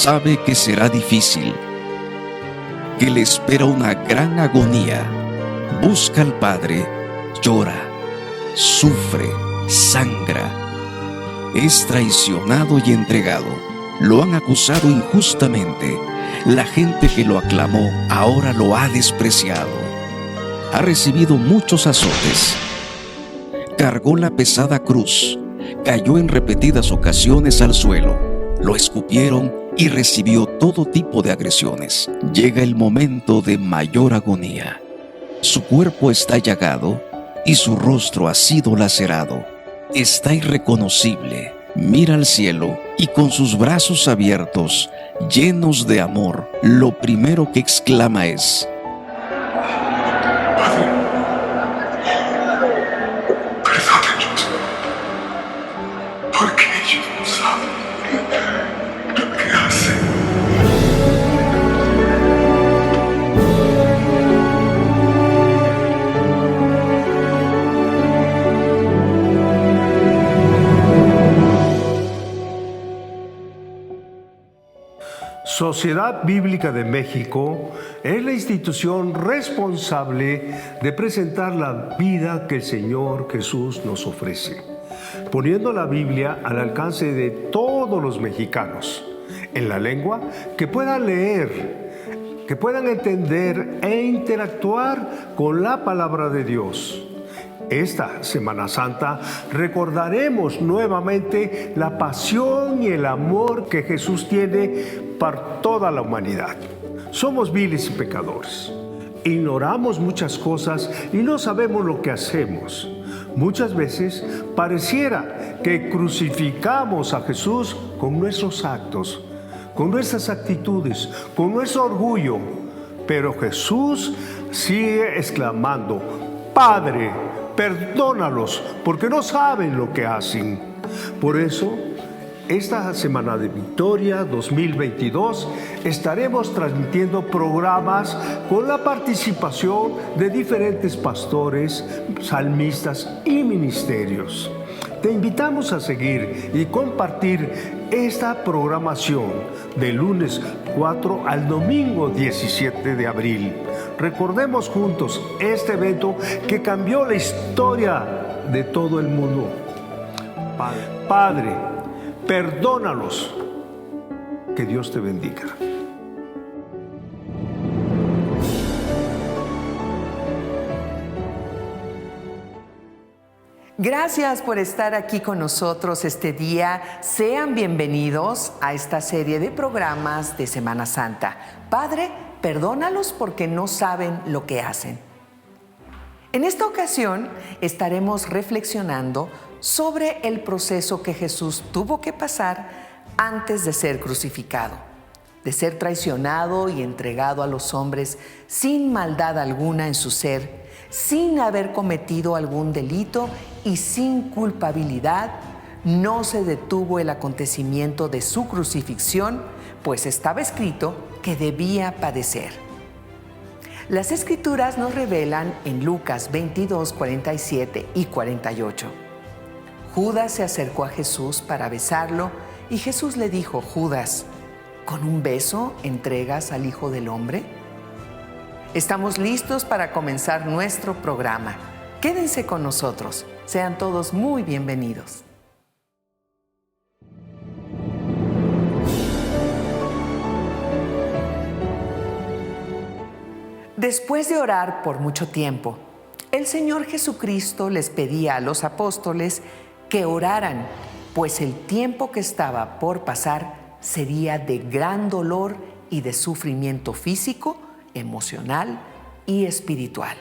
sabe que será difícil, que le espera una gran agonía. Busca al Padre, llora, sufre, sangra. Es traicionado y entregado. Lo han acusado injustamente. La gente que lo aclamó ahora lo ha despreciado. Ha recibido muchos azotes. Cargó la pesada cruz. Cayó en repetidas ocasiones al suelo. Lo escupieron y recibió todo tipo de agresiones. Llega el momento de mayor agonía. Su cuerpo está llagado y su rostro ha sido lacerado. Está irreconocible. Mira al cielo y con sus brazos abiertos, llenos de amor, lo primero que exclama es: Padre, perdónalos, porque ellos no saben lo que hacen. Sociedad Bíblica de México es la institución responsable de presentar la vida que el Señor Jesús nos ofrece, poniendo la Biblia al alcance de todos los mexicanos, en la lengua que puedan leer, que puedan entender e interactuar con la palabra de Dios. Esta Semana Santa recordaremos nuevamente la pasión y el amor que Jesús tiene para toda la humanidad. Somos viles y pecadores. Ignoramos muchas cosas y no sabemos lo que hacemos. Muchas veces pareciera que crucificamos a Jesús con nuestros actos, con nuestras actitudes, con nuestro orgullo. Pero Jesús sigue exclamando: Padre, perdónalos, porque no saben lo que hacen. Por eso, esta Semana de Victoria 2022 estaremos transmitiendo programas con la participación de diferentes pastores, salmistas y ministerios. Te invitamos a seguir y compartir esta programación del lunes 4 al domingo 17 de abril. Recordemos juntos este evento que cambió la historia de todo el mundo. Padre, perdónalos. Que Dios te bendiga. Gracias por estar aquí con nosotros este día. Sean bienvenidos a esta serie de programas de Semana Santa. Padre, perdónalos porque no saben lo que hacen. En esta ocasión estaremos reflexionando sobre el proceso que Jesús tuvo que pasar antes de ser crucificado, de ser traicionado y entregado a los hombres sin maldad alguna en su ser, sin haber cometido algún delito y sin culpabilidad. No se detuvo el acontecimiento de su crucifixión, pues estaba escrito que debía padecer. Las Escrituras nos revelan en Lucas 22, 47 y 48. Judas se acercó a Jesús para besarlo y Jesús le dijo: Judas, ¿con un beso entregas al Hijo del Hombre? Estamos listos para comenzar nuestro programa. Quédense con nosotros. Sean todos muy bienvenidos. Después de orar por mucho tiempo, el Señor Jesucristo les pedía a los apóstoles que oraran, pues el tiempo que estaba por pasar sería de gran dolor y de sufrimiento físico, emocional y espiritual.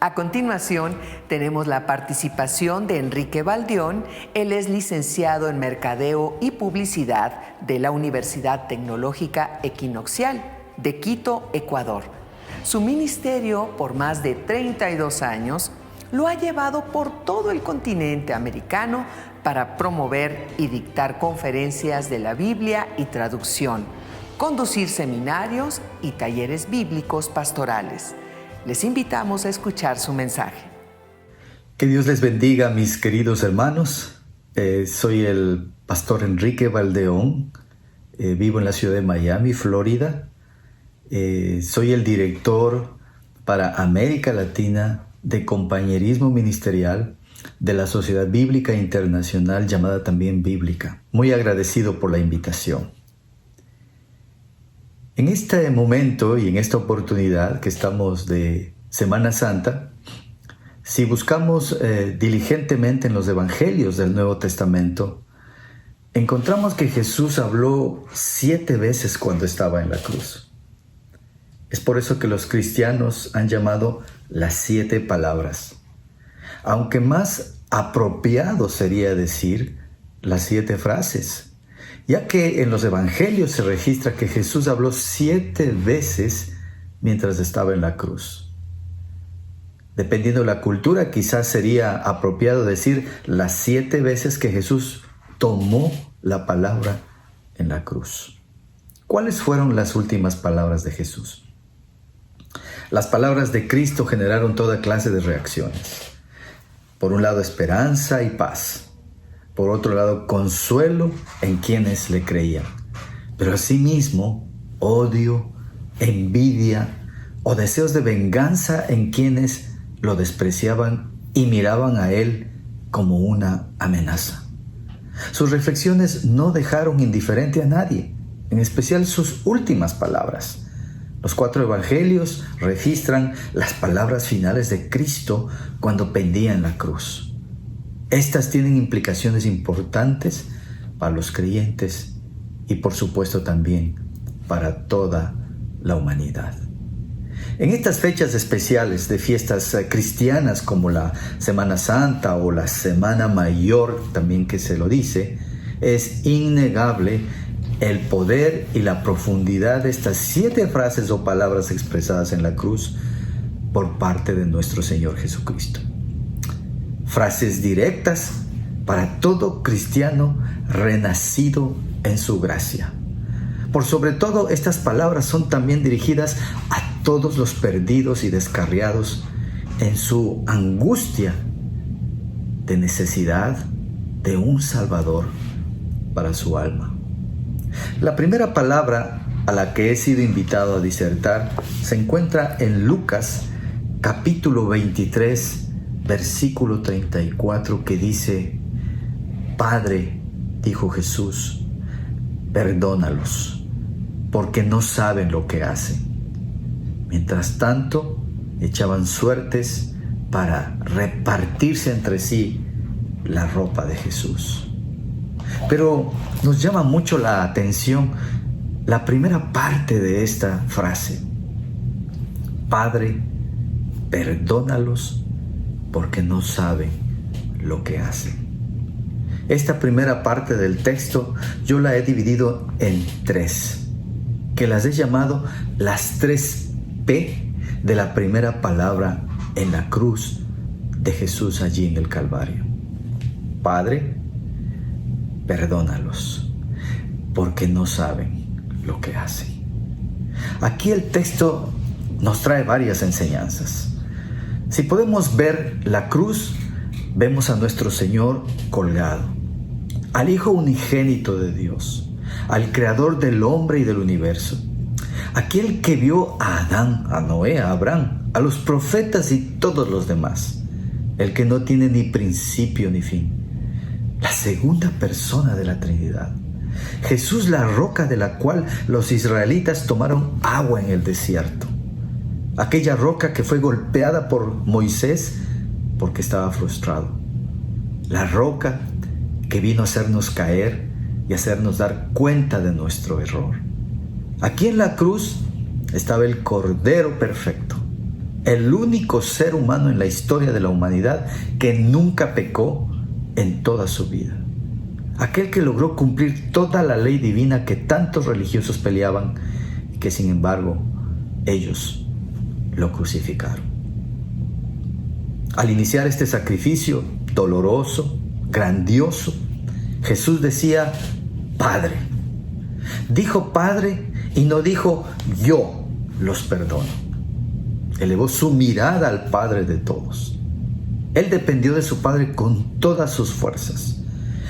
A continuación, tenemos la participación de Enrique Baldeón. Él es licenciado en Mercadeo y Publicidad de la Universidad Tecnológica Equinoccial de Quito, Ecuador. Su ministerio, por más de 32 años, lo ha llevado por todo el continente americano para promover y dictar conferencias de la Biblia y traducción, conducir seminarios y talleres bíblicos pastorales. Les invitamos a escuchar su mensaje. Que Dios les bendiga, mis queridos hermanos. Soy el pastor Enrique Baldeón. Vivo en la ciudad de Miami, Florida. Soy el director para América Latina de compañerismo ministerial de la Sociedad Bíblica Internacional, llamada también Bíblica. Muy agradecido por la invitación. En este momento y en esta oportunidad que estamos de Semana Santa, si buscamos diligentemente en los evangelios del Nuevo Testamento, encontramos que Jesús habló 7 veces cuando estaba en la cruz. Es por eso que los cristianos han llamado las 7 palabras. Aunque más apropiado sería decir las 7 frases, ya que en los evangelios se registra que Jesús habló 7 veces mientras estaba en la cruz. Dependiendo de la cultura, quizás sería apropiado decir las 7 veces que Jesús tomó la palabra en la cruz. ¿Cuáles fueron las últimas palabras de Jesús? Las palabras de Cristo generaron toda clase de reacciones. Por un lado, esperanza y paz. Por otro lado, consuelo en quienes le creían. Pero asimismo, odio, envidia o deseos de venganza en quienes lo despreciaban y miraban a él como una amenaza. Sus reflexiones no dejaron indiferente a nadie, en especial sus últimas palabras. Los 4 evangelios registran las palabras finales de Cristo cuando pendía en la cruz. Estas tienen implicaciones importantes para los creyentes y por supuesto también para toda la humanidad. En estas fechas especiales de fiestas cristianas como la Semana Santa o la Semana Mayor, también que se lo dice, es innegable el poder y la profundidad de estas 7 frases o palabras expresadas en la cruz por parte de nuestro Señor Jesucristo. Frases directas para todo cristiano renacido en su gracia. Por sobre todo, estas palabras son también dirigidas a todos los perdidos y descarriados en su angustia de necesidad de un Salvador para su alma. La primera palabra a la que he sido invitado a disertar se encuentra en Lucas capítulo 23, versículo 34, que dice: Padre, dijo Jesús, perdónalos, porque no saben lo que hacen. Mientras tanto, echaban suertes para repartirse entre sí la ropa de Jesús. Pero nos llama mucho la atención la primera parte de esta frase: Padre, perdónalos porque no saben lo que hacen. Esta primera parte del texto yo la he dividido en 3, que las he llamado las 3 P de la primera palabra en la cruz de Jesús allí en el Calvario. Padre, perdónalos, porque no saben lo que hacen. Aquí el texto nos trae varias enseñanzas. Si podemos ver la cruz, vemos a nuestro Señor colgado, al Hijo unigénito de Dios, al Creador del hombre y del universo, aquel que vio a Adán, a Noé, a Abraham, a los profetas y todos los demás, el que no tiene ni principio ni fin, la segunda persona de la Trinidad. Jesús, la roca de la cual los israelitas tomaron agua en el desierto. Aquella roca que fue golpeada por Moisés porque estaba frustrado. La roca que vino a hacernos caer y hacernos dar cuenta de nuestro error. Aquí en la cruz estaba el Cordero perfecto, el único ser humano en la historia de la humanidad que nunca pecó en toda su vida. Aquel que logró cumplir toda la ley divina que tantos religiosos peleaban y que sin embargo ellos lo crucificaron. Al iniciar este sacrificio doloroso, grandioso, Jesús decía Padre. Dijo Padre y no dijo yo los perdono. Elevó su mirada al Padre de todos. Él dependió de su Padre con todas sus fuerzas.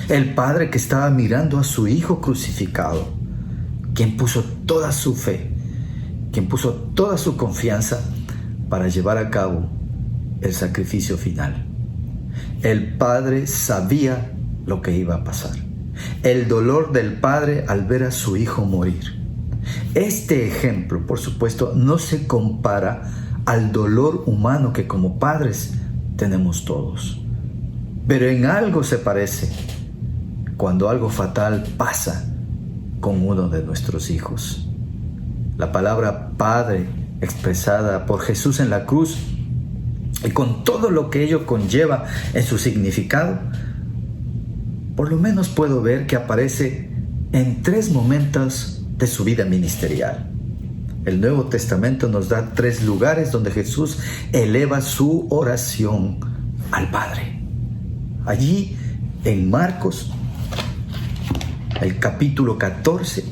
El Padre que estaba mirando a su Hijo crucificado, quien puso toda su fe, quien puso toda su confianza para llevar a cabo el sacrificio final. El Padre sabía lo que iba a pasar. El dolor del Padre al ver a su Hijo morir. Este ejemplo, por supuesto, no se compara al dolor humano que como padres tenemos todos. Pero en algo se parece cuando algo fatal pasa con uno de nuestros hijos. La palabra Padre expresada por Jesús en la cruz y con todo lo que ello conlleva en su significado, por lo menos puedo ver que aparece en 3 momentos de su vida ministerial. El Nuevo Testamento nos da 3 lugares donde Jesús eleva su oración al Padre. Allí en Marcos, el capítulo 14,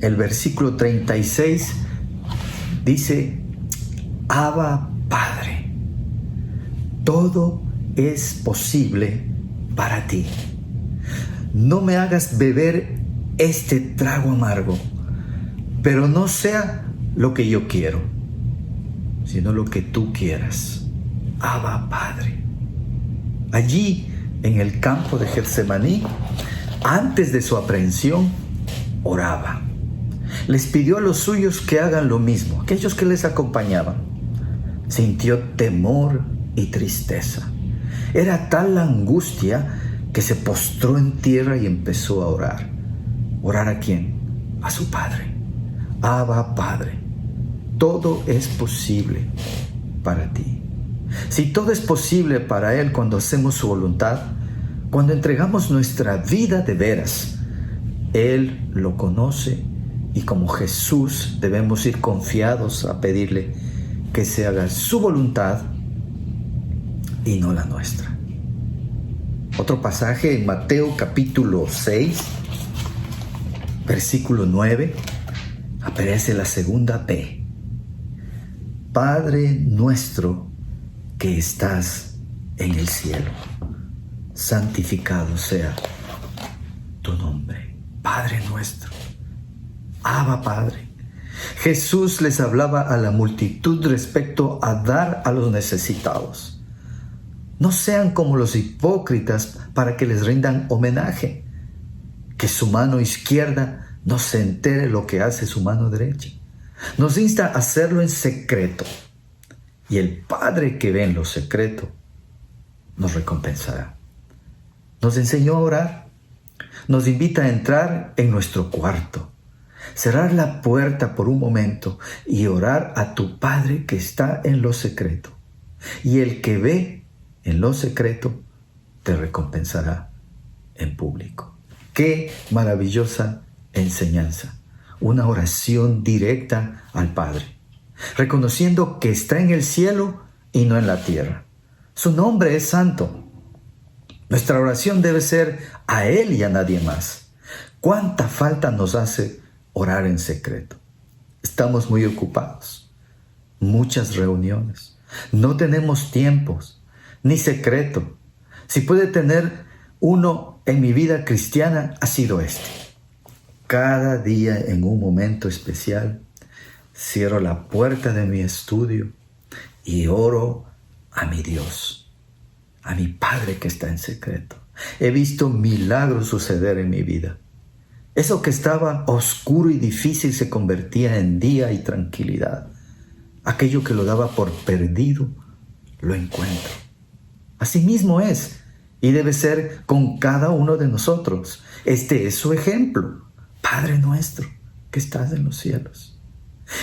el versículo 36, dice: Abba Padre, todo es posible para ti. No me hagas beber este trago amargo, pero no sea lo que yo quiero, sino lo que tú quieras. Abba Padre. Allí, en el campo de Getsemaní, antes de su aprehensión, oraba. Les pidió a los suyos que hagan lo mismo, aquellos que les acompañaban. Sintió temor y tristeza. Era tal la angustia que se postró en tierra y empezó a orar. ¿Orar a quién? A su Padre. Abba Padre, todo es posible para ti. Si todo es posible para Él cuando hacemos su voluntad, cuando entregamos nuestra vida de veras, Él lo conoce y como Jesús debemos ir confiados a pedirle que se haga su voluntad y no la nuestra. Otro pasaje en Mateo capítulo 6, versículo 9, aparece la segunda P. Padre nuestro que estás en el cielo, santificado sea tu nombre. Padre nuestro, Abba Padre. Jesús les hablaba a la multitud respecto a dar a los necesitados. No sean como los hipócritas para que les rindan homenaje, que su mano izquierda no se entere lo que hace su mano derecha. Nos insta a hacerlo en secreto, y el Padre que ve en lo secreto nos recompensará. Nos enseñó a orar, nos invita a entrar en nuestro cuarto, cerrar la puerta por un momento y orar a tu Padre que está en lo secreto. Y el que ve en lo secreto te recompensará en público. ¡Qué maravillosa enseñanza! Una oración directa al Padre, reconociendo que está en el cielo y no en la tierra. Su nombre es santo. Nuestra oración debe ser a Él y a nadie más. ¿Cuánta falta nos hace orar en secreto? Estamos muy ocupados, muchas reuniones, no tenemos tiempos, ni secreto. Si puede tener uno en mi vida cristiana, ha sido este. Cada día en un momento especial, cierro la puerta de mi estudio y oro a mi Dios, a mi Padre que está en secreto. He visto milagros suceder en mi vida. Eso que estaba oscuro y difícil se convertía en día y tranquilidad. Aquello que lo daba por perdido, lo encuentro. Así mismo es y debe ser con cada uno de nosotros. Este es su ejemplo. Padre nuestro que estás en los cielos.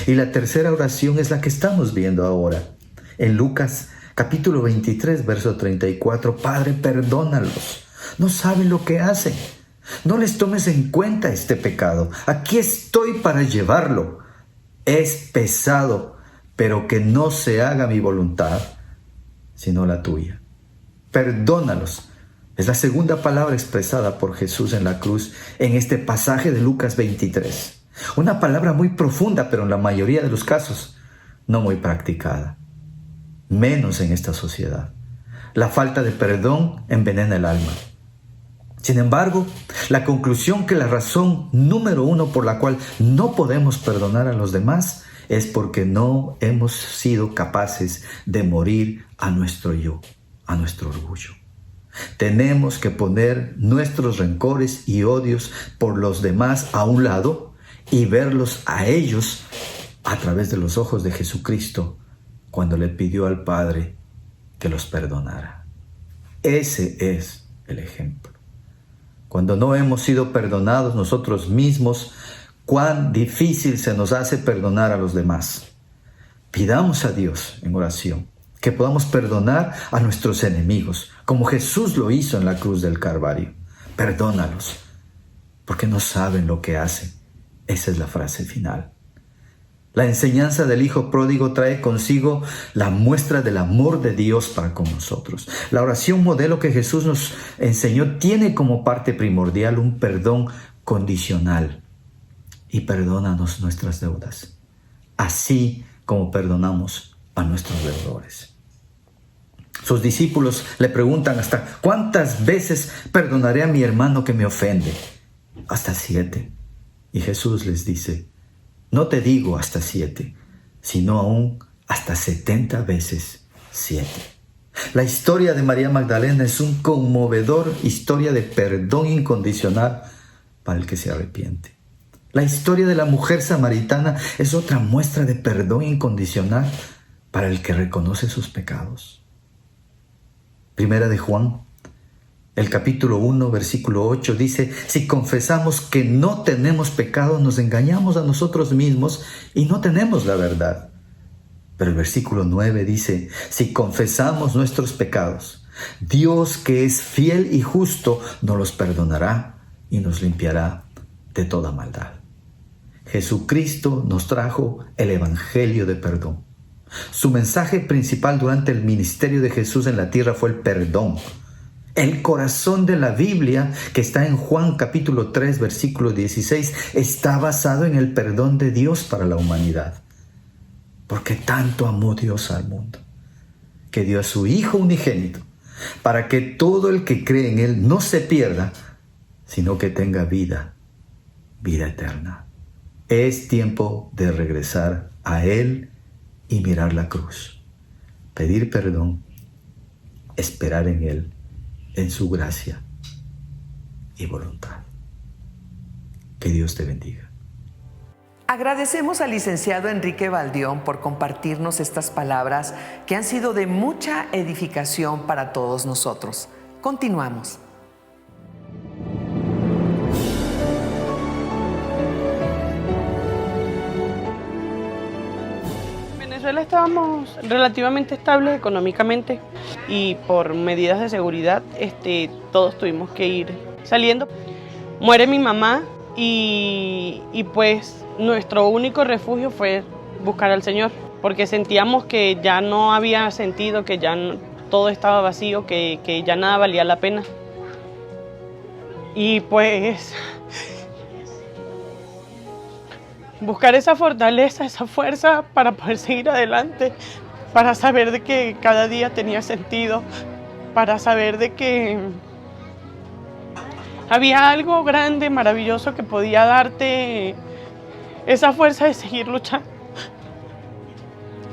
Y la tercera oración es la que estamos viendo ahora. En Lucas capítulo 23, verso 34. Padre, perdónalos. No saben lo que hacen. No les tomes en cuenta este pecado. Aquí estoy para llevarlo. Es pesado, pero que no se haga mi voluntad, sino la tuya. Perdónalos. Es la segunda palabra expresada por Jesús en la cruz en este pasaje de Lucas 23. Una palabra muy profunda, pero en la mayoría de los casos no muy practicada. Menos en esta sociedad. La falta de perdón envenena el alma. Sin embargo, la conclusión que la razón número uno por la cual no podemos perdonar a los demás es porque no hemos sido capaces de morir a nuestro yo, a nuestro orgullo. Tenemos que poner nuestros rencores y odios por los demás a un lado y verlos a ellos a través de los ojos de Jesucristo cuando le pidió al Padre que los perdonara. Ese es el ejemplo. Cuando no hemos sido perdonados nosotros mismos, cuán difícil se nos hace perdonar a los demás. Pidamos a Dios en oración que podamos perdonar a nuestros enemigos, como Jesús lo hizo en la cruz del Calvario. Perdónalos, porque no saben lo que hacen. Esa es la frase final. La enseñanza del Hijo Pródigo trae consigo la muestra del amor de Dios para con nosotros. La oración modelo que Jesús nos enseñó tiene como parte primordial un perdón condicional. Y perdónanos nuestras deudas, así como perdonamos a nuestros deudores. Sus discípulos le preguntan: ¿hasta cuántas veces perdonaré a mi hermano que me ofende? Hasta 7. Y Jesús les dice: no te digo hasta 7, sino aún hasta 70 veces 7. La historia de María Magdalena es un conmovedor historia de perdón incondicional para el que se arrepiente. La historia de la mujer samaritana es otra muestra de perdón incondicional para el que reconoce sus pecados. Primera de Juan, el capítulo 1, versículo 8 dice: si confesamos que no tenemos pecado, nos engañamos a nosotros mismos y no tenemos la verdad. Pero el versículo 9 dice: si confesamos nuestros pecados, Dios, que es fiel y justo, nos los perdonará y nos limpiará de toda maldad. Jesucristo nos trajo el Evangelio de perdón. Su mensaje principal durante el ministerio de Jesús en la tierra fue el perdón. El corazón de la Biblia, que está en Juan capítulo 3, versículo 16, está basado en el perdón de Dios para la humanidad. Porque tanto amó Dios al mundo, que dio a su Hijo unigénito, para que todo el que cree en Él no se pierda, sino que tenga vida eterna. Es tiempo de regresar a Él y mirar la cruz, pedir perdón, esperar en Él, en su gracia y voluntad. Que Dios te bendiga. Agradecemos al licenciado Enrique Baldión por compartirnos estas palabras que han sido de mucha edificación para todos nosotros. Continuamos. Venezuela estábamos relativamente estables económicamente y por medidas de seguridad todos tuvimos que ir saliendo. Muere mi mamá y pues nuestro único refugio fue buscar al Señor, porque sentíamos que ya no había sentido, que ya todo estaba vacío, que ya nada valía la pena. Y pues buscar esa fortaleza, esa fuerza para poder seguir adelante, para saber de que cada día tenía sentido, para saber de que había algo grande, maravilloso que podía darte esa fuerza de seguir luchando.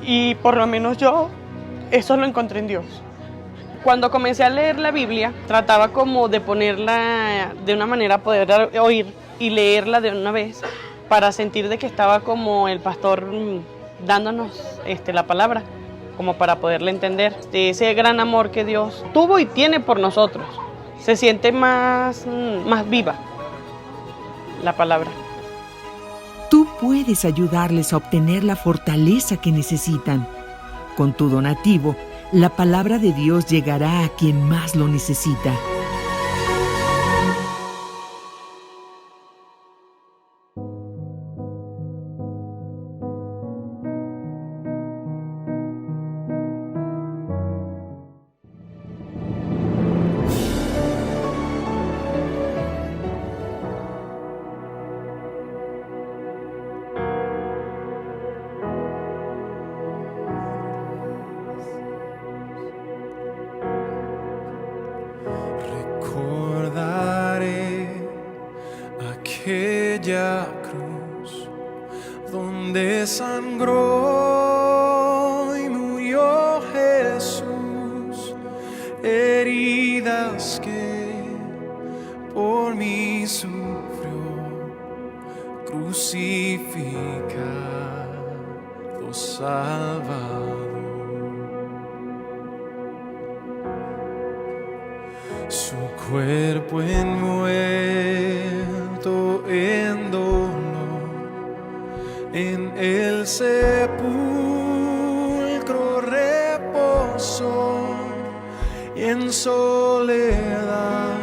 Y por lo menos yo eso lo encontré en Dios. Cuando comencé a leer la Biblia, trataba como de ponerla de una manera, poder oír y leerla de una vez, para sentir de que estaba como el pastor dándonos la palabra, como para poderla entender. Ese gran amor que Dios tuvo y tiene por nosotros, se siente más viva la palabra. Tú puedes ayudarles a obtener la fortaleza que necesitan. Con tu donativo, la palabra de Dios llegará a quien más lo necesita. donde sangró y murió Jesús, heridas que por mí sufrió, crucificado, salvado. Su cuerpo envuelto en dolor, en el sepulcro reposó, y en soledad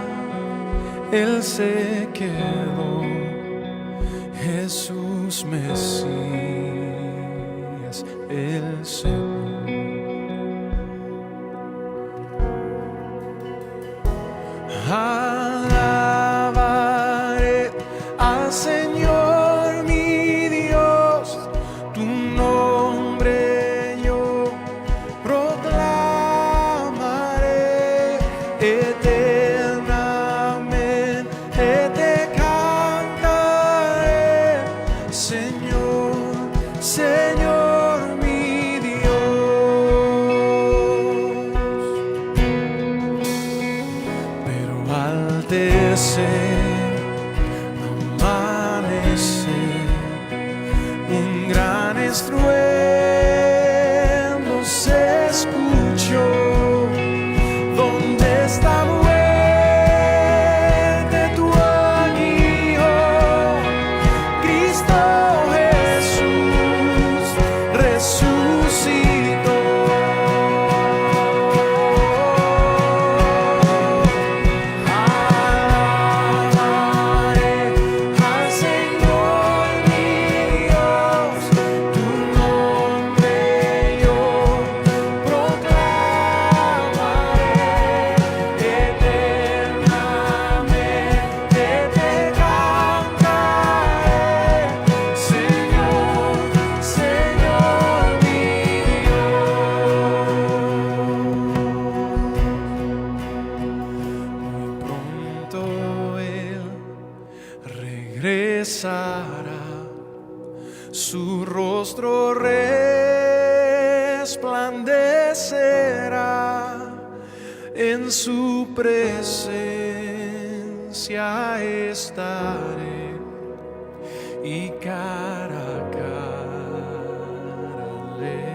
Él se quedó. Jesús Mesías, el Señor. Alabaré al Señor mi Dios, tu nombre yo proclamaré eternamente, te cantaré, Señor, Señor mi Dios. Pero al amanecer, un gran estruendo se escuchó. ¿Dónde está muerte tu aguijón? Cristo Jesús resucitó. Regresará, su rostro resplandecerá, en su presencia estaré, y cara a cara le veré.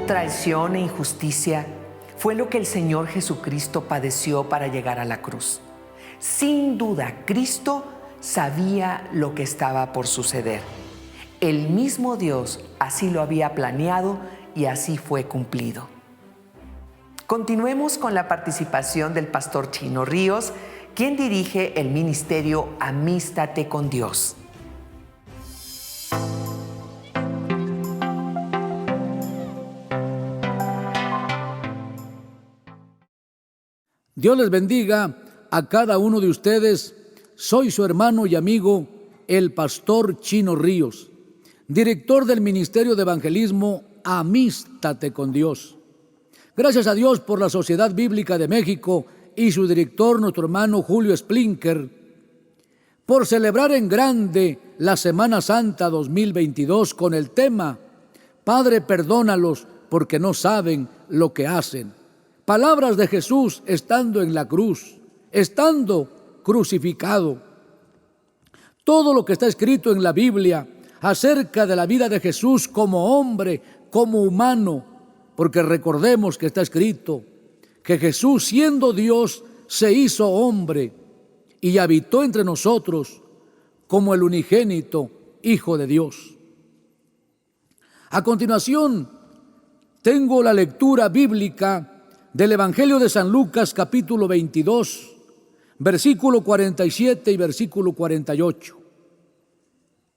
Traición e injusticia fue lo que el Señor Jesucristo padeció para llegar a la cruz. Sin duda, Cristo sabía lo que estaba por suceder. El mismo Dios así lo había planeado y así fue cumplido. Continuemos con la participación del pastor Chino Ríos, quien dirige el ministerio Amístate con Dios. Dios les bendiga a cada uno de ustedes. Soy su hermano y amigo, el pastor Chino Ríos, director del Ministerio de Evangelismo Amístate con Dios. Gracias a Dios por la Sociedad Bíblica de México y su director, nuestro hermano Julio Splinker, por celebrar en grande la Semana Santa 2022 con el tema Padre, perdónalos porque no saben lo que hacen. Palabras de Jesús estando en la cruz, estando crucificado. Todo lo que está escrito en la Biblia acerca de la vida de Jesús como hombre, como humano, porque recordemos que está escrito que Jesús, siendo Dios, se hizo hombre y habitó entre nosotros como el unigénito Hijo de Dios. A continuación, tengo la lectura bíblica del Evangelio de San Lucas, capítulo 22, versículo 47 y versículo 48.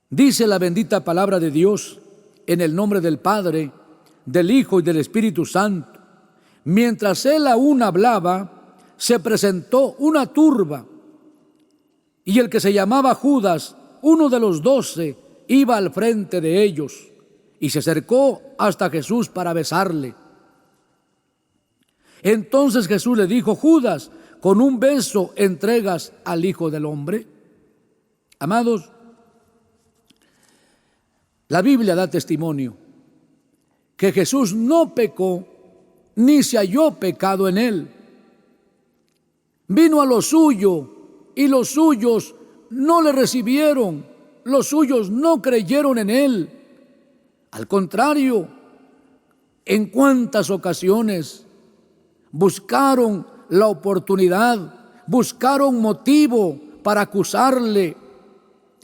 Dice la bendita palabra de Dios en el nombre del Padre, del Hijo y del Espíritu Santo. Mientras él aún hablaba, se presentó una turba, y el que se llamaba Judas, uno de los 12, iba al frente de ellos, y se acercó hasta Jesús para besarle. Entonces Jesús le dijo: Judas, ¿con un beso entregas al Hijo del Hombre? Amados, la Biblia da testimonio que Jesús no pecó, ni se halló pecado en él. Vino a lo suyo, y los suyos no le recibieron, los suyos no creyeron en él. Al contrario, en cuántas ocasiones buscaron la oportunidad, buscaron motivo para acusarle,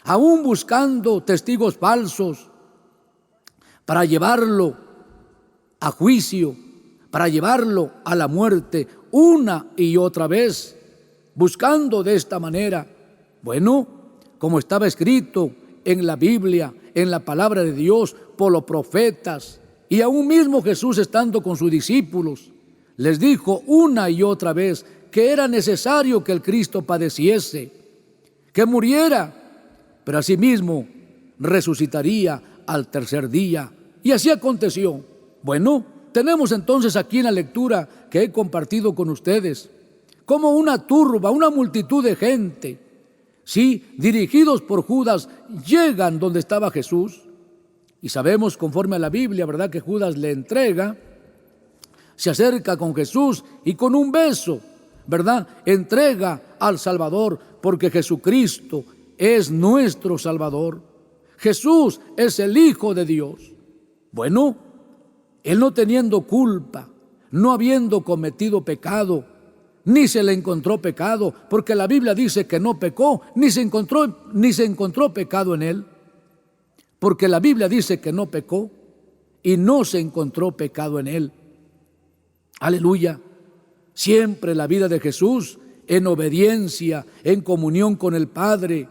aún buscando testigos falsos para llevarlo a juicio, para llevarlo a la muerte una y otra vez, buscando de esta manera, bueno, como estaba escrito en la Biblia, en la palabra de Dios, por los profetas, y aún mismo Jesús, estando con sus discípulos, les dijo una y otra vez que era necesario que el Cristo padeciese, que muriera, pero asimismo resucitaría al tercer día. Y así aconteció. Bueno, tenemos entonces aquí en la lectura que he compartido con ustedes, como una turba, una multitud de gente, sí, dirigidos por Judas, llegan donde estaba Jesús. Y sabemos, conforme a la Biblia, ¿verdad?, que Judas le entrega, se acerca con Jesús y con un beso, ¿verdad?, entrega al Salvador, porque Jesucristo es nuestro Salvador. Jesús es el Hijo de Dios. Bueno, él no teniendo culpa, no habiendo cometido pecado, ni se le encontró pecado, porque la Biblia dice que no pecó, ni se encontró pecado en él, porque la Biblia dice que no pecó y no se encontró pecado en él. Aleluya. Siempre la vida de Jesús en obediencia, en comunión con el Padre.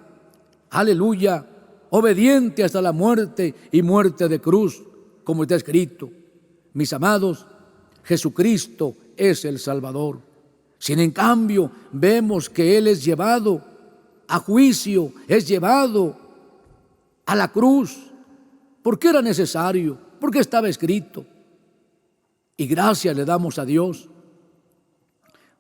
Aleluya. Obediente hasta la muerte y muerte de cruz, como está escrito. Mis amados, Jesucristo es el Salvador. Sin en cambio vemos que Él es llevado a juicio, es llevado a la cruz, porque era necesario, porque estaba escrito. Y gracias le damos a Dios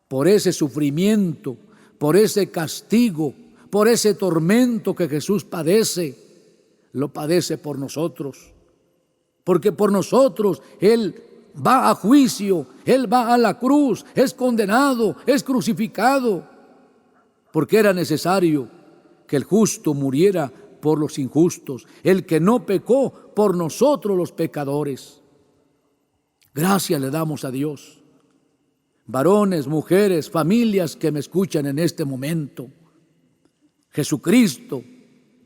por ese sufrimiento, por ese castigo, por ese tormento que Jesús padece. Lo padece por nosotros, porque por nosotros Él va a juicio, Él va a la cruz, es condenado, es crucificado, porque era necesario que el justo muriera por los injustos, el que no pecó por nosotros los pecadores. Gracias le damos a Dios. Varones, mujeres, familias que me escuchan en este momento, Jesucristo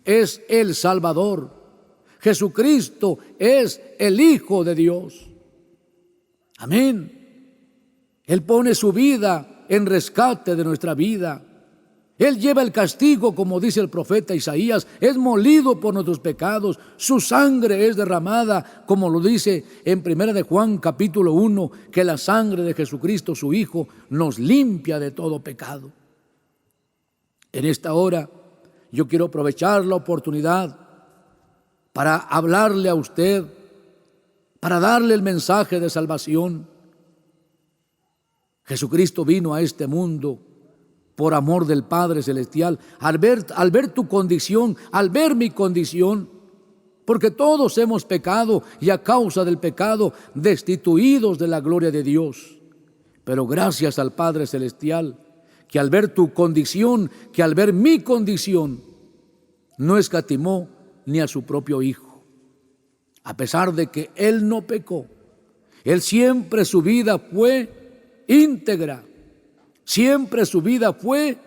es el Salvador. Jesucristo es el Hijo de Dios. Amén. Él pone su vida en rescate de nuestra vida. Él lleva el castigo, como dice el profeta Isaías, es molido por nuestros pecados, su sangre es derramada, como lo dice en 1 de Juan capítulo 1, que la sangre de Jesucristo, su Hijo, nos limpia de todo pecado. En esta hora yo quiero aprovechar la oportunidad para hablarle a usted, para darle el mensaje de salvación. Jesucristo vino a este mundo por amor del Padre Celestial, al ver tu condición, al ver mi condición, porque todos hemos pecado y a causa del pecado destituidos de la gloria de Dios. Pero gracias al Padre Celestial, que al ver tu condición, que al ver mi condición, no escatimó ni a su propio Hijo. A pesar de que Él no pecó, Él siempre su vida fue íntegra, siempre su vida fue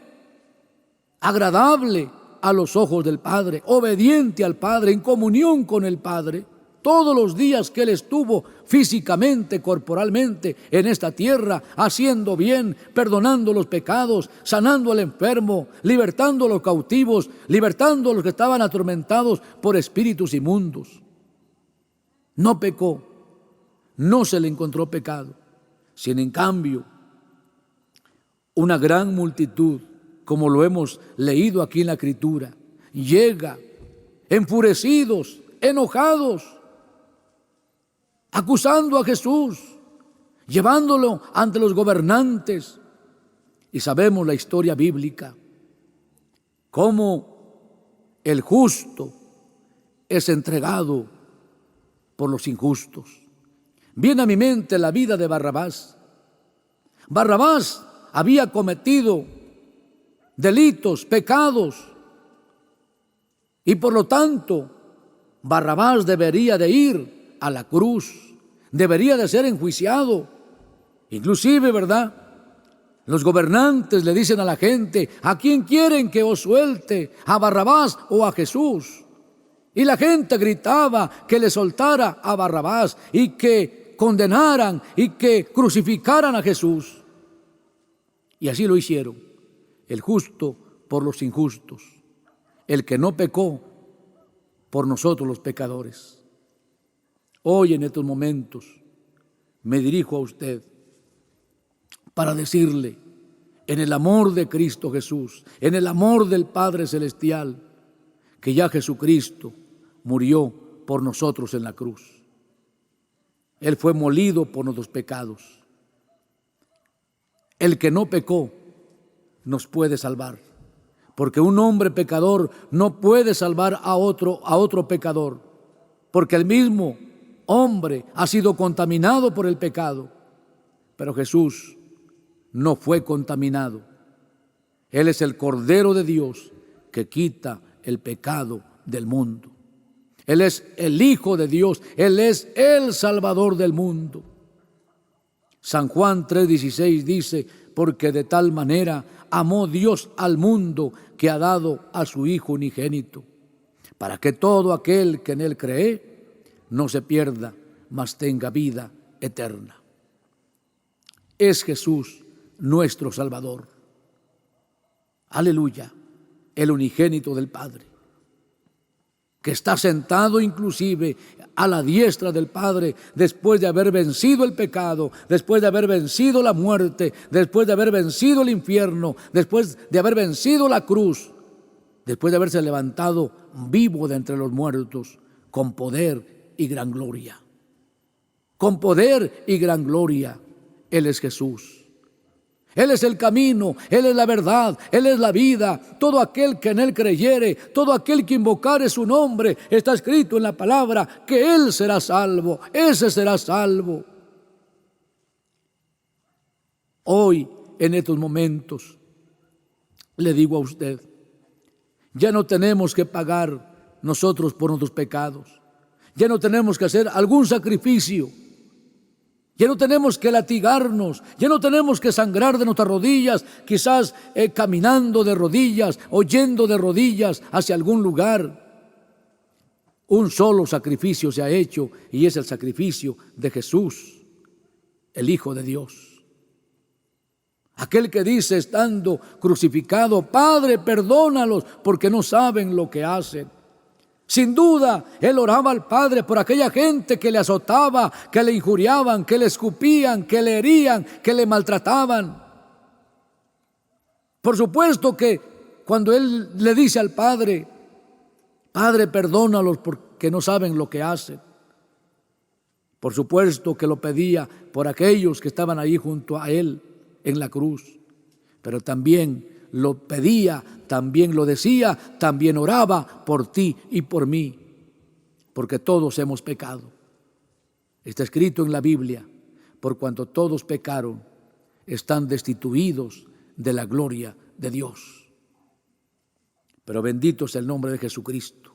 agradable a los ojos del Padre, obediente al Padre, en comunión con el Padre. Todos los días que Él estuvo físicamente, corporalmente en esta tierra, haciendo bien, perdonando los pecados, sanando al enfermo, libertando a los cautivos, libertando a los que estaban atormentados por espíritus inmundos. No pecó, no se le encontró pecado, sino en cambio una gran multitud, como lo hemos leído aquí en la Escritura, llega enfurecidos, enojados, acusando a Jesús, llevándolo ante los gobernantes. Y sabemos la historia bíblica, cómo el justo es entregado por los injustos. Viene a mi mente la vida de Barrabás. Barrabás había cometido delitos, pecados, y por lo tanto Barrabás debería de ir a la cruz, debería de ser enjuiciado. Inclusive, ¿verdad?, los gobernantes le dicen a la gente: ¿a quién quieren que os suelte? ¿A Barrabás o a Jesús? Y la gente gritaba que le soltara a Barrabás y que condenaran y que crucificaran a Jesús. Y así lo hicieron, el justo por los injustos, el que no pecó por nosotros los pecadores. Hoy, en estos momentos, me dirijo a usted para decirle, en el amor de Cristo Jesús, en el amor del Padre Celestial, que ya Jesucristo murió por nosotros en la cruz. Él fue molido por nuestros pecados. El que no pecó nos puede salvar, porque un hombre pecador no puede salvar a otro pecador, porque el mismo hombre ha sido contaminado por el pecado, pero Jesús no fue contaminado. Él es el Cordero de Dios que quita el pecado del mundo. Él es el Hijo de Dios, Él es el Salvador del mundo. San Juan 3:16 dice: porque de tal manera amó Dios al mundo que ha dado a su Hijo unigénito, para que todo aquel que en Él cree no se pierda, mas tenga vida eterna. Es Jesús nuestro Salvador. Aleluya, el unigénito del Padre, que está sentado inclusive a la diestra del Padre, después de haber vencido el pecado, después de haber vencido la muerte, después de haber vencido el infierno, después de haber vencido la cruz, después de haberse levantado vivo de entre los muertos, con poder y gran gloria. Con poder y gran gloria, Él es Jesús. Él es el camino, Él es la verdad, Él es la vida. Todo aquel que en Él creyere, todo aquel que invocare su nombre, está escrito en la palabra que Él será salvo, ese será salvo. Hoy, en estos momentos, le digo a usted, ya no tenemos que pagar nosotros por nuestros pecados, ya no tenemos que hacer algún sacrificio. Ya no tenemos que latigarnos, ya no tenemos que sangrar de nuestras rodillas, quizás caminando de rodillas o yendo de rodillas hacia algún lugar. Un solo sacrificio se ha hecho y es el sacrificio de Jesús, el Hijo de Dios. Aquel que dice estando crucificado: Padre, perdónalos porque no saben lo que hacen. Sin duda, él oraba al Padre por aquella gente que le azotaba, que le injuriaban, que le escupían, que le herían, que le maltrataban. Por supuesto que cuando él le dice al Padre: Padre, perdónalos porque no saben lo que hacen, por supuesto que lo pedía por aquellos que estaban ahí junto a él en la cruz, pero también lo pedía, también lo decía, también oraba por ti y por mí, porque todos hemos pecado. Está escrito en la Biblia: por cuanto todos pecaron, están destituidos de la gloria de Dios. Pero bendito es el nombre de Jesucristo,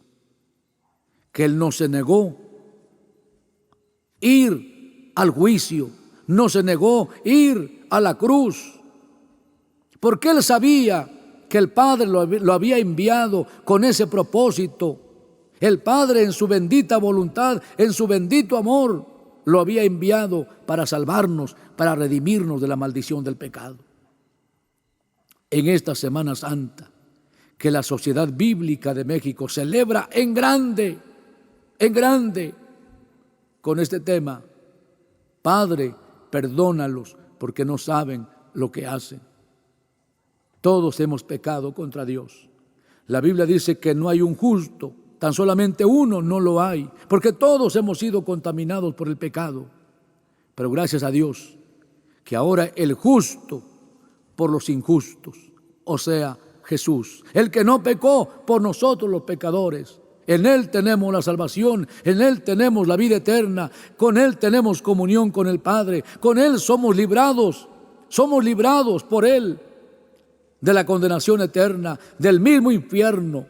que Él no se negó ir al juicio, no se negó ir a la cruz, porque Él sabía que el Padre lo había enviado con ese propósito. El Padre, en su bendita voluntad, en su bendito amor, lo había enviado para salvarnos, para redimirnos de la maldición del pecado. En esta Semana Santa, que la Sociedad Bíblica de México celebra en grande, con este tema: Padre, perdónalos porque no saben lo que hacen. Todos hemos pecado contra Dios. La Biblia dice que no hay un justo, tan solamente uno no lo hay, porque todos hemos sido contaminados por el pecado. Pero gracias a Dios, que ahora el justo por los injustos, o sea, Jesús, el que no pecó por nosotros los pecadores, en Él tenemos la salvación, en Él tenemos la vida eterna, con Él tenemos comunión con el Padre, con Él somos librados por Él de la condenación eterna, del mismo infierno.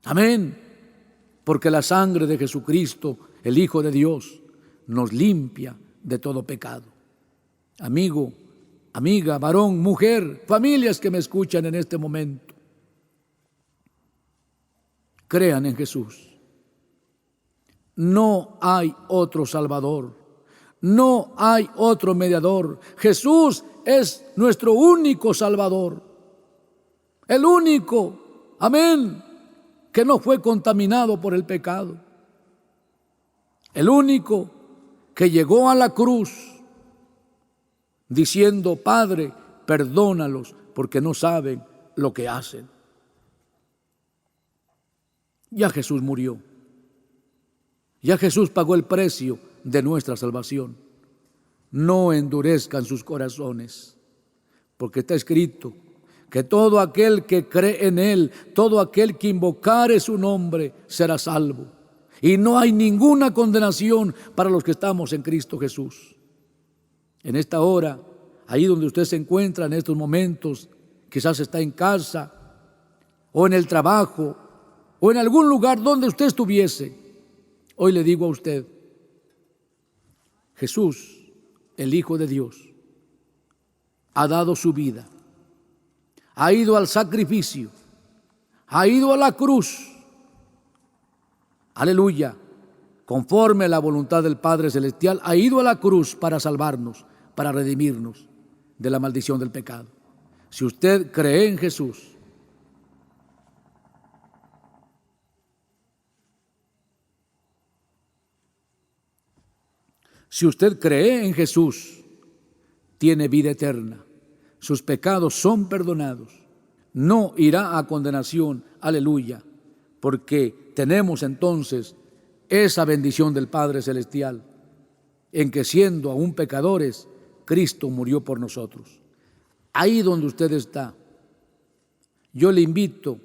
Amén. Porque la sangre de Jesucristo, el Hijo de Dios, nos limpia de todo pecado. Amigo, amiga, varón, mujer, familias que me escuchan en este momento, crean en Jesús. No hay otro Salvador, no hay otro mediador. Jesús es nuestro único Salvador, el único, amén, que no fue contaminado por el pecado, el único que llegó a la cruz diciendo: Padre, perdónalos porque no saben lo que hacen. Ya Jesús murió, ya Jesús pagó el precio de nuestra salvación. No endurezcan sus corazones, porque está escrito que todo aquel que cree en Él, todo aquel que invocare su nombre, será salvo. Y no hay ninguna condenación para los que estamos en Cristo Jesús. En esta hora, ahí donde usted se encuentra en estos momentos, quizás está en casa o en el trabajo o en algún lugar donde usted estuviese, hoy le digo a usted: Jesús, el Hijo de Dios, ha dado su vida, ha ido al sacrificio, ha ido a la cruz, aleluya, conforme a la voluntad del Padre Celestial, ha ido a la cruz para salvarnos, para redimirnos de la maldición del pecado. Si usted cree en Jesús, tiene vida eterna, sus pecados son perdonados, no irá a condenación, aleluya, porque tenemos entonces esa bendición del Padre Celestial, en que siendo aún pecadores, Cristo murió por nosotros. Ahí donde usted está, yo le invito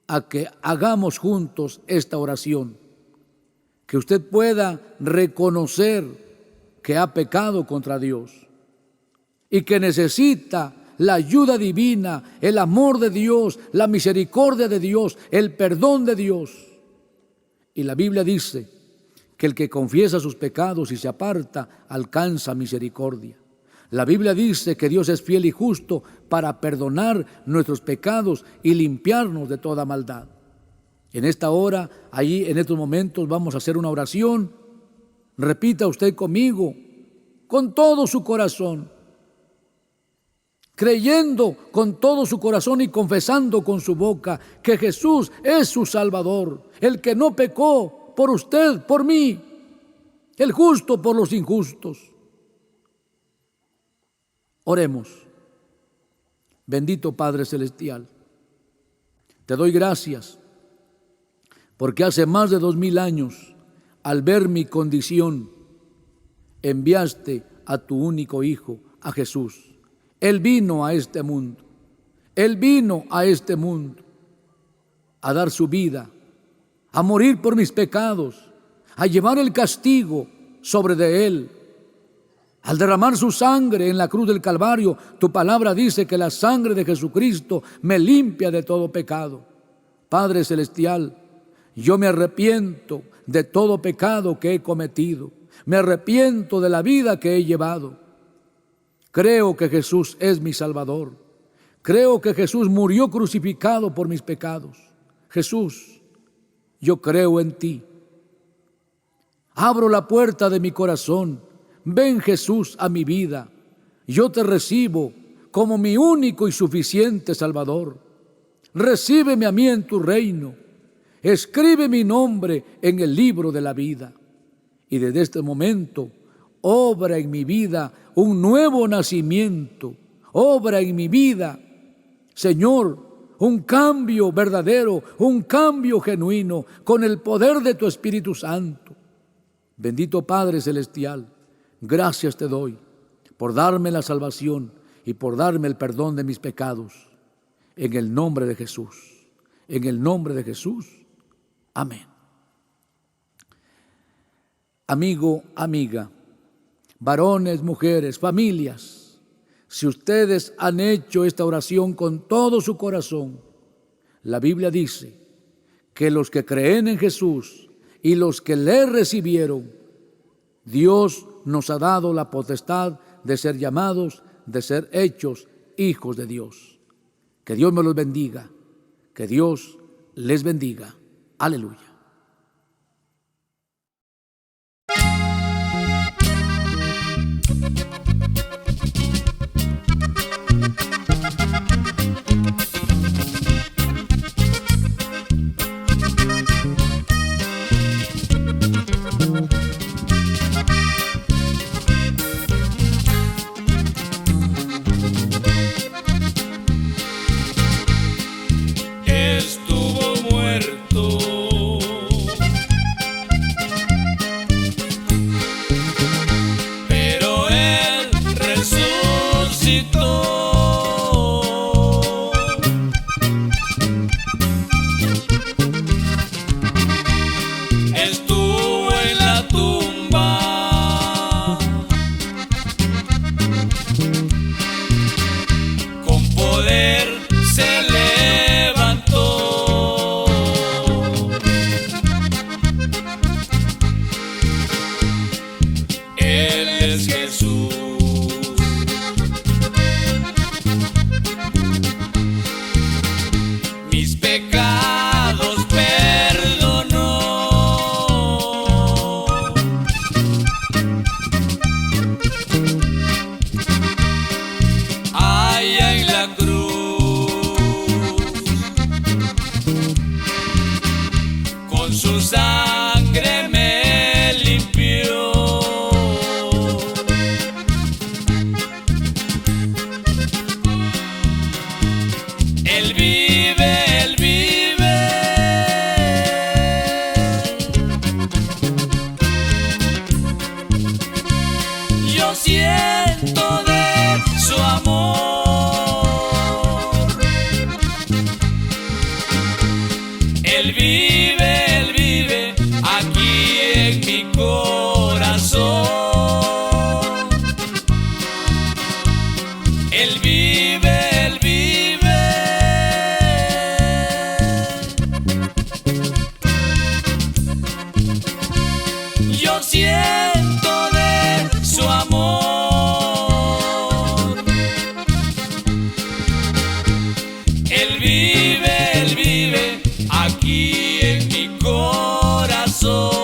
a que hagamos juntos esta oración, que usted pueda reconocer que ha pecado contra Dios y que necesita la ayuda divina, el amor de Dios, la misericordia de Dios, el perdón de Dios. Y la Biblia dice que el que confiesa sus pecados y se aparta alcanza misericordia. La Biblia dice que Dios es fiel y justo para perdonar nuestros pecados y limpiarnos de toda maldad. En esta hora, allí en estos momentos, vamos a hacer una oración. Repita usted conmigo, con todo su corazón, creyendo con todo su corazón y confesando con su boca que Jesús es su Salvador, el que no pecó por usted, por mí, el justo por los injustos. Oremos. Bendito Padre Celestial, te doy gracias porque hace más de 2000 años, al ver mi condición, enviaste a tu único Hijo, a Jesús, Él vino a este mundo. Él vino a este mundo a dar su vida, a morir por mis pecados, a llevar el castigo sobre de Él. Al derramar su sangre en la cruz del Calvario, tu palabra dice que la sangre de Jesucristo me limpia de todo pecado. Padre Celestial, yo me arrepiento de todo pecado que he cometido. Me arrepiento de la vida que he llevado. Creo que Jesús es mi Salvador. Creo que Jesús murió crucificado por mis pecados. Jesús, yo creo en ti. Abro la puerta de mi corazón. Ven, Jesús, a mi vida. Yo te recibo como mi único y suficiente Salvador. Recíbeme a mí en tu reino. Escribe mi nombre en el libro de la vida. Y desde este momento, obra en mi vida un nuevo nacimiento. Obra en mi vida, Señor, un cambio verdadero, un cambio genuino, con el poder de tu Espíritu Santo. Bendito Padre Celestial, gracias te doy por darme la salvación y por darme el perdón de mis pecados. En el nombre de Jesús. En el nombre de Jesús. Amén. Amigo, amiga, varones, mujeres, familias, si ustedes han hecho esta oración con todo su corazón, la Biblia dice que los que creen en Jesús y los que le recibieron, Dios nos ha dado la potestad de ser llamados, de ser hechos hijos de Dios. Que Dios me los bendiga, que Dios les bendiga. Aleluya. Estuvo muerto, pero Él resucitó. Estuvo en la tumba, con poder se levantó. Él es Jesús. Mis pecados perdonó. Allá en la cruz, con su sangre me limpió. Él vive, Él vive. Yo siento de su amor. Él vive aquí en mi corazón. Él vive, Él vive. Yo siento de su amor. Él vive aquí en mi corazón.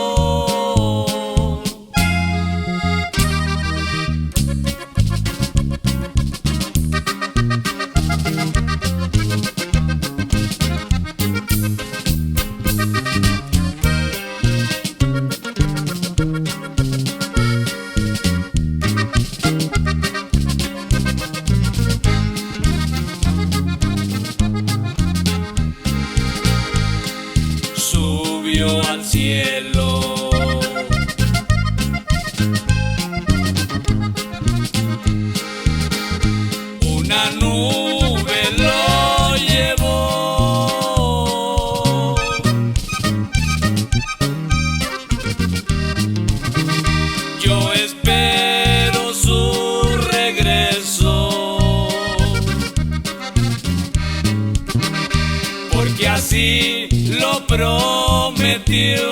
prometió.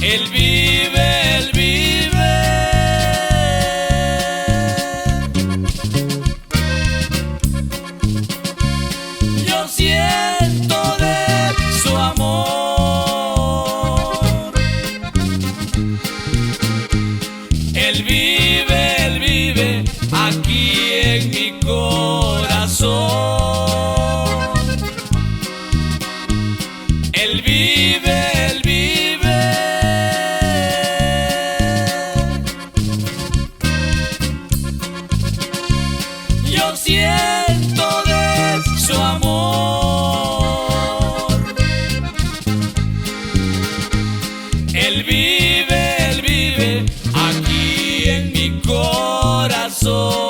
Él vive, Él vive. Yo siento de su amor. Él vive aquí en mi corazón. Él vive, Él vive. Yo siento de su amor. Él vive aquí en mi corazón.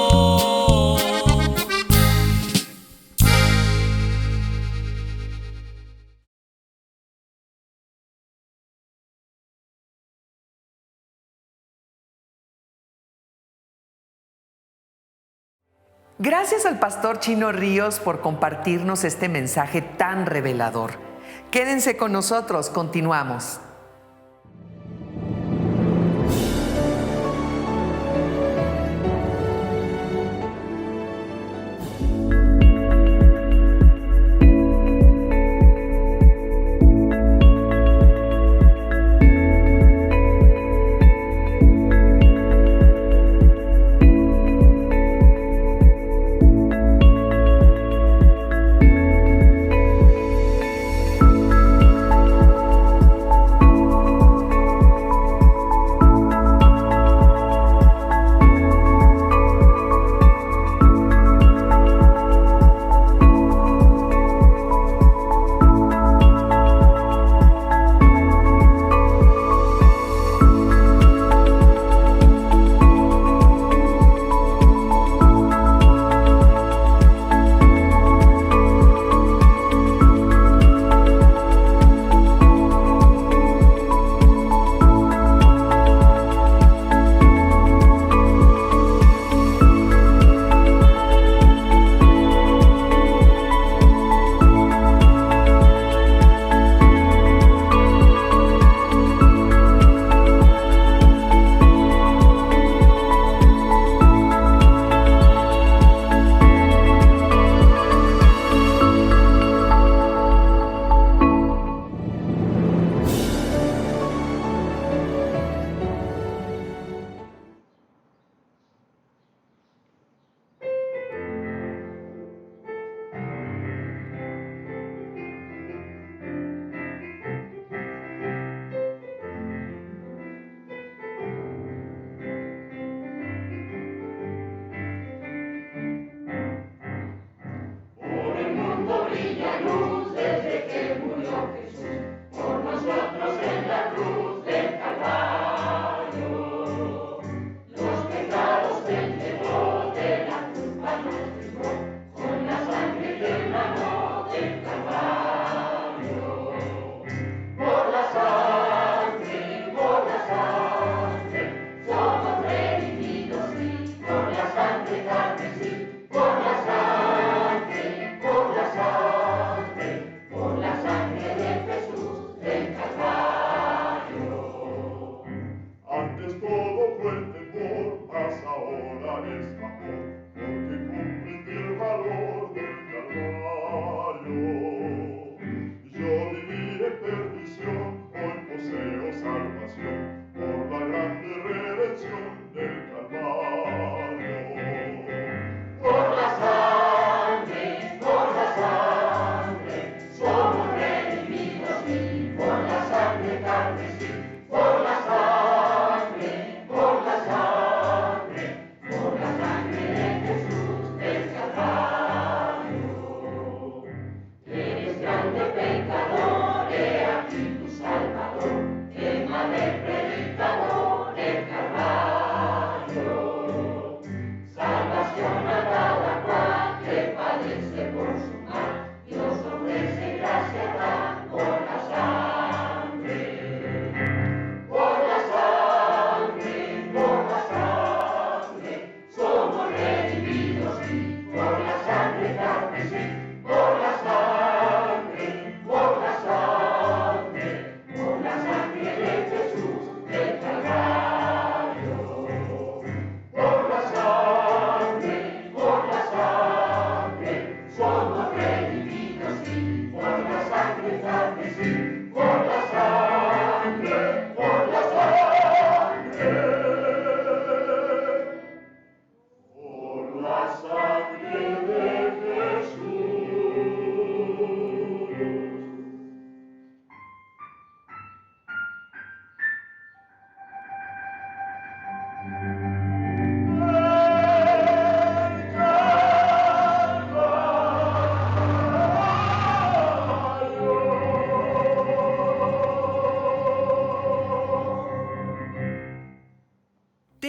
Gracias al pastor Chino Ríos por compartirnos este mensaje tan revelador. Quédense con nosotros, continuamos.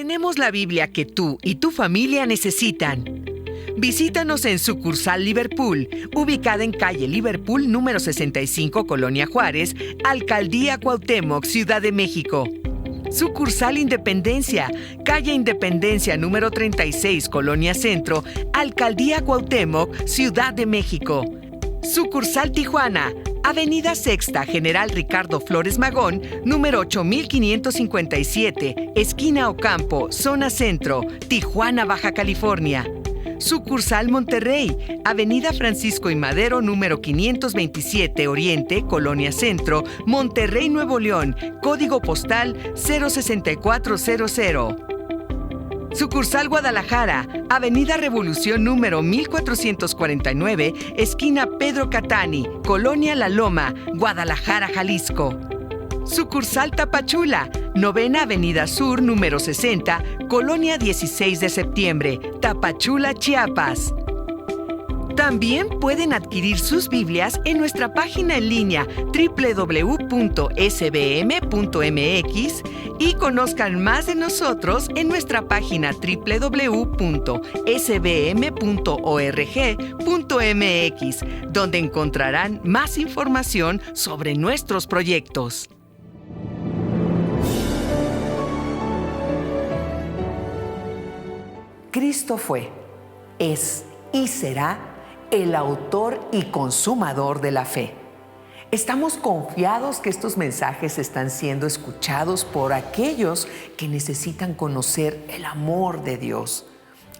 Tenemos la Biblia que tú y tu familia necesitan. Visítanos en Sucursal Liverpool, ubicada en calle Liverpool número 65, Colonia Juárez, Alcaldía Cuauhtémoc, Ciudad de México. Sucursal Independencia, calle Independencia número 36, Colonia Centro, Alcaldía Cuauhtémoc, Ciudad de México. Sucursal Tijuana, Avenida Sexta, General Ricardo Flores Magón, número 8557, esquina Ocampo, zona centro, Tijuana, Baja California. Sucursal Monterrey, Avenida Francisco y Madero, número 527, Oriente, Colonia Centro, Monterrey, Nuevo León, código postal 06400. Sucursal Guadalajara, Avenida Revolución número 1449, esquina Pedro Catani, Colonia La Loma, Guadalajara, Jalisco. Sucursal Tapachula, Novena Avenida Sur número 60, Colonia 16 de Septiembre, Tapachula, Chiapas. También pueden adquirir sus Biblias en nuestra página en línea www.sbm.mx y conozcan más de nosotros en nuestra página www.sbm.org.mx, donde encontrarán más información sobre nuestros proyectos. Cristo fue, es y será el autor y consumador de la fe. Estamos confiados que estos mensajes están siendo escuchados por aquellos que necesitan conocer el amor de Dios,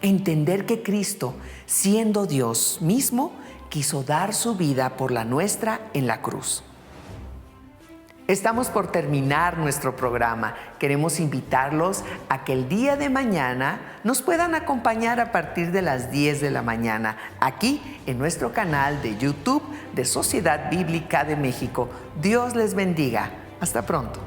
entender que Cristo, siendo Dios mismo, quiso dar su vida por la nuestra en la cruz. Estamos por terminar nuestro programa. Queremos invitarlos a que el día de mañana nos puedan acompañar a partir de las 10 de la mañana, aquí en nuestro canal de YouTube de Sociedad Bíblica de México. Dios les bendiga. Hasta pronto.